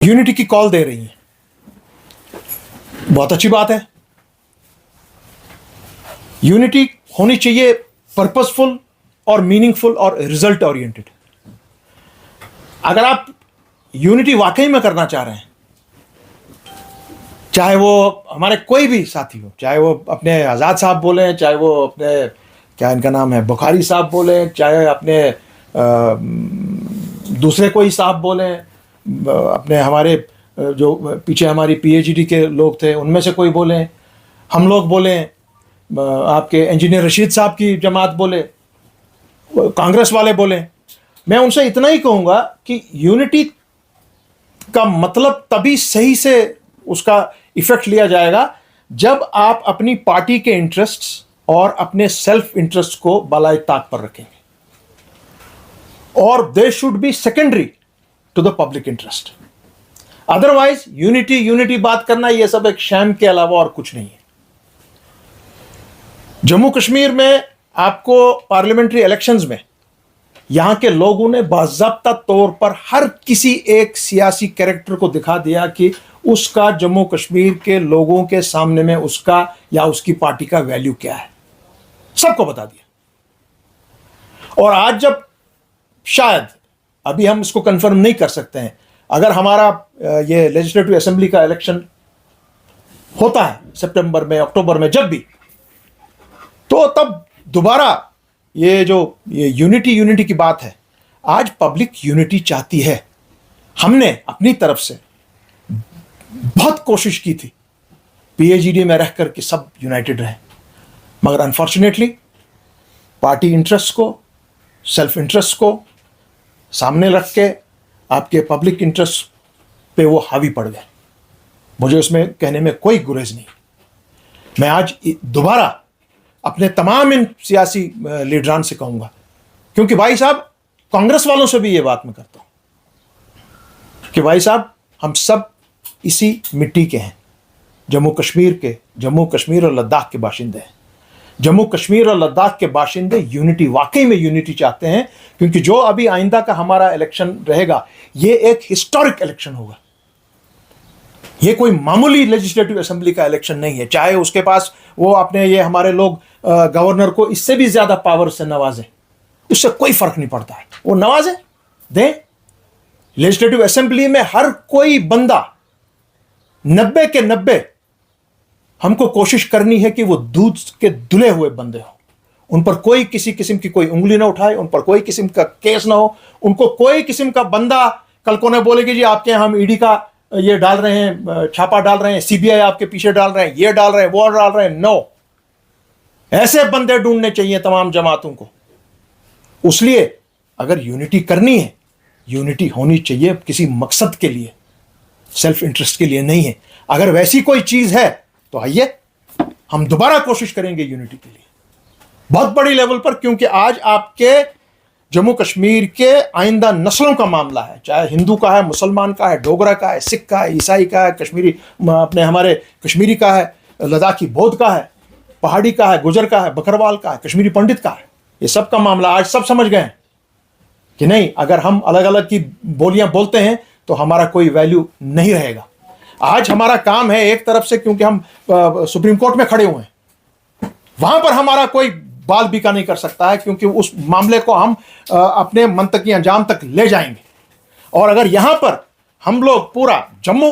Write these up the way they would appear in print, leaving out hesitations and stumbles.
Unity की call दे रही हैं, बहुत अच्छी बात है। यूनिटी होनी चाहिए पर्पसफुल और मीनिंगफुल और रिजल्ट ओरिएंटेड। अगर आप यूनिटी वाकई में करना चाह रहे हैं, चाहे वो हमारे कोई भी साथी हो, चाहे वो अपने आज़ाद साहब बोले, चाहे वो अपने क्या इनका नाम है बुखारी साहब बोले, चाहे अपने दूसरे कोई साहब बोले, अपने हमारे जो पीछे हमारी पीएचडी के लोग थे उनमें से कोई बोले, हम लोग बोले, आपके इंजीनियर रशीद साहब की जमात बोले, कांग्रेस वाले बोले, मैं उनसे इतना ही कहूँगा कि यूनिटी का मतलब तभी सही से उसका इफेक्ट लिया जाएगा जब आप अपनी पार्टी के इंटरेस्ट्स और अपने सेल्फ इंटरेस्ट को बालाए ताक पर रखेंगे, और they should be secondary to the public interest. Otherwise unity बात करना ये सब एक शैम के अलावा और कुछ नहीं है। जम्मू कश्मीर में आपको पार्लियामेंट्री इलेक्शंस में यहां के लोगों ने बाज़ाब्ता तौर पर हर किसी एक सियासी कैरेक्टर को दिखा दिया कि उसका जम्मू कश्मीर के लोगों के सामने में उसका या उसकी पार्टी का वैल्यू क्या है, सबको बता दिया। और आज जब शायद, अभी हम इसको कंफर्म नहीं कर सकते हैं, अगर हमारा ये लेजिस्लेटिव असेंबली का इलेक्शन होता है सितंबर में, अक्टूबर में, जब भी, तो तब दोबारा ये जो ये यूनिटी की बात है, आज पब्लिक यूनिटी चाहती है। हमने अपनी तरफ से बहुत कोशिश की थी पीएचडी में रहकर कि सब यूनाइटेड रहें, मगर अनफॉर्चुनेटली पार्टी इंटरेस्ट को, सेल्फ इंटरेस्ट को सामने रख के आपके पब्लिक इंटरेस्ट पे वो हावी पड़ गए। मुझे उसमें कहने में कोई गुरेज नहीं। मैं आज दोबारा अपने तमाम इन सियासी लीडरान से कहूंगा, क्योंकि भाई साहब कांग्रेस वालों से भी ये बात मैं करता हूं कि भाई साहब हम सब इसी मिट्टी के हैं, जम्मू कश्मीर और लद्दाख के बाशिंदे हैं। जम्मू कश्मीर और लद्दाख के बाशिंदे यूनिटी, वाकई में यूनिटी चाहते हैं, क्योंकि जो अभी आइंदा का हमारा इलेक्शन रहेगा ये एक हिस्टोरिक इलेक्शन होगा। ये कोई मामूली लेजिस्लेटिव असेंबली का इलेक्शन नहीं है, चाहे उसके पास वो अपने ये हमारे लोग गवर्नर को इससे भी ज्यादा पावर से नवाजें, उससे कोई फर्क नहीं पड़ता है, वो नवाजें दें। लेजिस्लेटिव असेंबली में हर कोई बंदा 90 के 90 हमको कोशिश करनी है कि वो दूध के धुले हुए बंदे हो, उन पर कोई किसी किस्म की कोई उंगली ना उठाए, उन पर कोई किस्म का केस ना हो, उनको कोई किस्म का बंदा कल को ना बोले कि जी आपके हम ईडी का ये डाल रहे हैं, छापा डाल रहे हैं, सीबीआई आपके पीछे डाल रहे हैं, ये डाल रहे हैं, वो डाल रहे हैं। नो, ऐसे बंदे ढूंढने चाहिए तमाम जमातों को। उसलिए अगर यूनिटी करनी है, यूनिटी होनी चाहिए किसी मकसद के लिए, सेल्फ इंटरेस्ट के लिए नहीं है। अगर वैसी कोई चीज है तो आइए हम दोबारा कोशिश करेंगे यूनिटी के लिए, बहुत बड़ी लेवल पर, क्योंकि आज आपके जम्मू कश्मीर के आइंदा नस्लों का मामला है, चाहे हिंदू का है, मुसलमान का है, डोगरा का है, सिख का है, ईसाई का है, कश्मीरी अपने हमारे कश्मीरी का है, लद्दाखी बौद्ध का है, पहाड़ी का है, गुजर का है, बकरवाल का है, कश्मीरी पंडित का है। ये सब का मामला आज सब समझ गए हैं कि नहीं, अगर हम अलग अलग की बोलियां बोलते हैं तो हमारा कोई वैल्यू नहीं रहेगा। आज हमारा काम है एक तरफ से, क्योंकि हम सुप्रीम कोर्ट में खड़े हुए हैं, वहां पर हमारा कोई बाल बीका नहीं कर सकता है, क्योंकि उस मामले को हम अपने मंतकी अंजाम तक ले जाएंगे। और अगर यहां पर हम लोग पूरा जम्मू,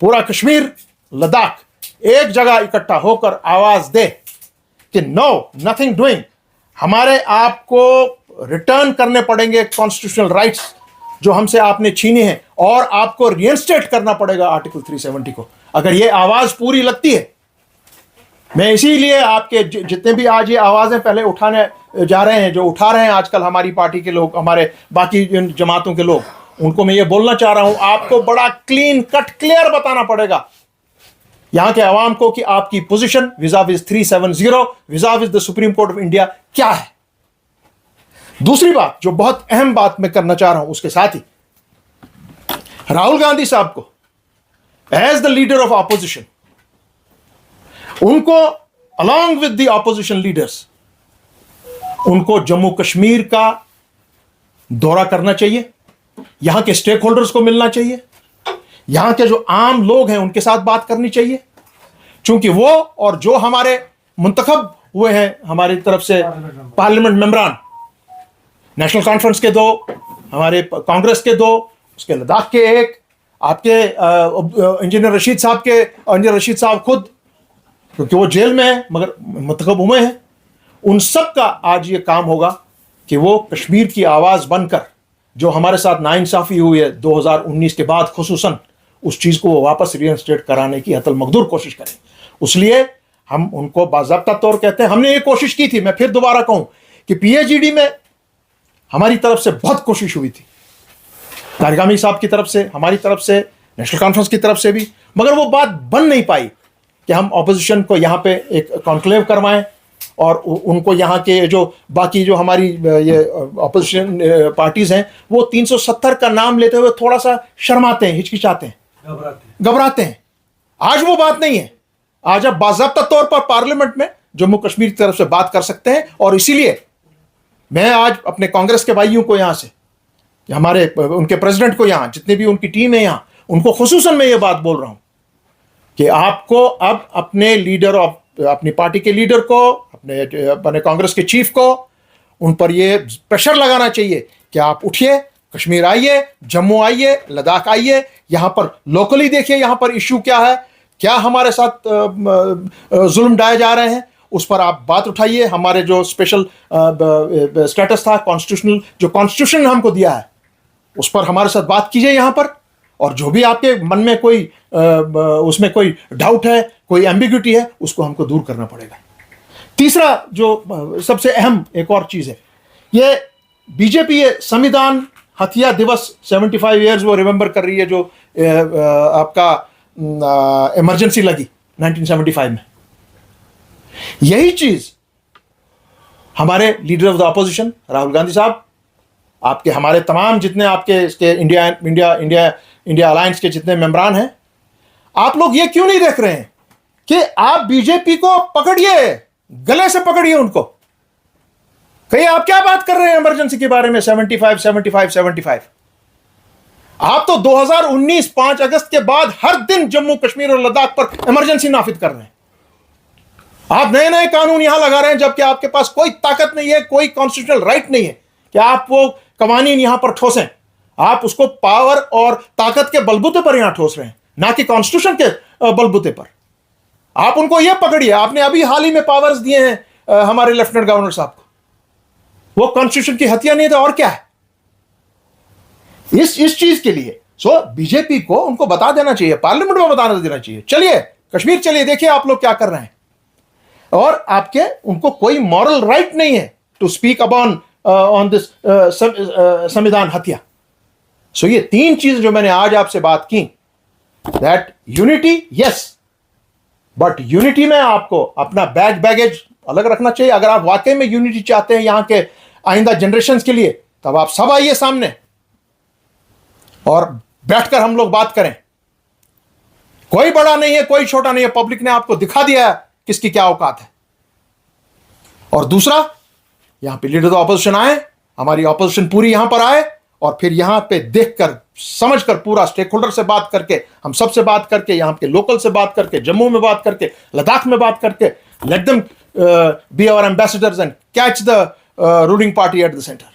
पूरा कश्मीर, लद्दाख एक जगह इकट्ठा होकर आवाज दे कि नो, नथिंग डूइंग, हमारे आपको रिटर्न करने पड़ेंगे कॉन्स्टिट्यूशनल राइट्स जो हमसे आपने छीने हैं, और आपको रिइंस्टेट करना पड़ेगा आर्टिकल 370 को। अगर ये आवाज पूरी लगती है, मैं इसीलिए आपके जितने भी आज ये आवाजें पहले उठाने जा रहे हैं, जो उठा रहे हैं आजकल हमारी पार्टी के लोग, हमारे बाकी जमातों के लोग, उनको मैं ये बोलना चाह रहा हूं, आपको बड़ा क्लीन कट क्लियर बताना पड़ेगा यहां के अवाम को कि आपकी position vis-a-vis 370, vis-a-vis the supreme court of India क्या है। दूसरी बात, जो बहुत अहम बात मैं करना चाह रहा हूं, उसके साथ ही राहुल गांधी साहब को as the leader of opposition, उनको along with the opposition leaders, उनको जम्मू कश्मीर का दौरा करना चाहिए, यहां के स्टेक होल्डर्स को मिलना चाहिए, यहां के जो आम लोग हैं उनके साथ बात करनी चाहिए, क्योंकि वो और जो हमारे मुंतखब हुए हैं हमारी तरफ से पार्लियामेंट मेंबरान, नेशनल कॉन्फ्रेंस के 2, हमारे कांग्रेस के 2, उसके लद्दाख के 1, आपके इंजीनियर रशीद साहब खुद, क्योंकि वो जेल में है मगर मुंतखब हुए हैं, उन सब का आज ये काम होगा कि वो कश्मीर की आवाज़ बनकर जो हमारे साथ नाइंसाफ़ी हुई है 2019 के बाद खुसूसन, उस चीज़ को वो वापस रीइंस्टेट कराने की हतल मकदूर कोशिश करें। उसलिए हम उनको बाज़ाब्ता तौर कहते हैं। हमने ये कोशिश की थी, मैं फिर दोबारा कहूँ कि PAGD में हमारी तरफ से बहुत कोशिश हुई थी, तारिक आमिर साहब की तरफ से, हमारी तरफ से, नेशनल कॉन्फ्रेंस की तरफ से भी, मगर वो बात बन नहीं पाई कि हम ऑपोजिशन को यहाँ पे एक कॉन्क्लेव करवाएं और उनको यहाँ के जो बाकी जो हमारी ये ऑपोजिशन पार्टीज हैं वो 370 का नाम लेते हुए थोड़ा सा शर्माते हैं, हिचकिचाते हैं, घबराते हैं। आज वो बात नहीं है। आज आप बाज़ाब्ता तौर पर पार्लियामेंट में जम्मू कश्मीर की तरफ से बात कर सकते हैं। और इसीलिए मैं आज अपने कांग्रेस के भाइयों को यहाँ से, हमारे उनके प्रेसिडेंट को, यहाँ जितने भी उनकी टीम है यहाँ, उनको खुसूसन मैं ये बात बोल रहा हूँ कि आपको अब अपने लीडर ऑफ, अपनी पार्टी के लीडर को, अपने कांग्रेस के चीफ को, उन पर ये प्रेशर लगाना चाहिए कि आप उठिए, कश्मीर आइए, जम्मू आइए, लद्दाख आइए, यहाँ पर लोकली देखिए यहाँ पर इश्यू क्या है, क्या हमारे साथ जुल्म ढाए जा रहे हैं, उस पर आप बात उठाइए। हमारे जो स्पेशल स्टेटस था कॉन्स्टिट्यूशनल, जो कॉन्स्टिट्यूशन ने हमको दिया है, उस पर हमारे साथ बात कीजिए यहाँ पर। और जो भी आपके मन में कोई उसमें कोई डाउट है, कोई एम्बिग्यूटी है, उसको हमको दूर करना पड़ेगा। तीसरा जो सबसे अहम एक और चीज़ है, ये बीजेपी ये संविधान हत्या दिवस 75 ईयर्स वो रिमेंबर कर रही है, जो आपका इमरजेंसी लगी 1975 में। यही चीज हमारे leader of the opposition Rahul Gandhi साहब, आपके हमारे तमाम जितने आपके इसके इंडिया अलायंस के जितने मेंबरान हैं, आप लोग ये क्यों नहीं देख रहे हैं कि आप बीजेपी को पकड़िए, गले से पकड़िए उनको। कहीं आप क्या बात कर रहे हैं इमरजेंसी के बारे में? 75 आप तो 2019 5 अगस्त के बाद हर दिन जम्मू कश्मीर और लद्दाख पर इमरजेंसी नाफिज कर रहे हैं। आप नए नए कानून यहां लगा रहे हैं, जबकि आपके पास कोई ताकत नहीं है, कोई कॉन्स्टिट्यूशनल राइट नहीं है कि आप वो कवानीन यहां पर ठोसें। आप उसको पावर और ताकत के बलबूते पर यहां ठोस रहे हैं, ना कि कॉन्स्टिट्यूशन के बलबूते पर। आप उनको यह पकड़िए। आपने अभी हाल ही में पावर्स दिए हैं हमारे लेफ्टिनेंट गवर्नर साहब को, वो कॉन्स्टिट्यूशन की हत्या नहीं था और क्या है इस चीज के लिए। सो बीजेपी को उनको बता देना चाहिए, पार्लियामेंट में बता देना चाहिए, चलिए कश्मीर चलिए, देखिए आप लोग क्या कर रहे हैं। और आपके उनको कोई मॉरल राइट नहीं है to speak upon on this संविधान हत्या। सो ये 3 चीज जो मैंने आज आपसे बात की, that unity yes, but unity में आपको अपना बैगेज अलग रखना चाहिए। अगर आप वाकई में यूनिटी चाहते हैं यहां के आइंदा जनरेशंस के लिए, तब आप सब आइए सामने और बैठकर हम लोग बात करें। कोई बड़ा नहीं है, कोई छोटा नहीं है, पब्लिक ने आपको दिखा दिया है किसकी क्या औकात है। और दूसरा, यहां पे लीडर ऑफ ऑपोजिशन आए, हमारी ऑपोजिशन पूरी यहां पर आए, और फिर यहां पे देखकर समझकर पूरा स्टेक होल्डर से बात करके, हम सब से बात करके, यहां के लोकल से बात करके, जम्मू में बात करके, लद्दाख में बात करके, let them be our ambassadors and catch the ruling party at the centre.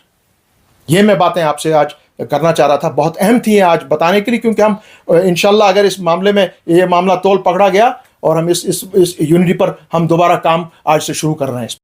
ये मैं बातें आपसे आज करना चाह रहा था, बहुत अहम थी आज बताने के लिए, क्योंकि हम इंशाल्लाह अगर इस मामले में ये मामला तोल पकड़ा गया और हम इस यूनिटी पर हम दोबारा काम आज से शुरू कर रहे हैं।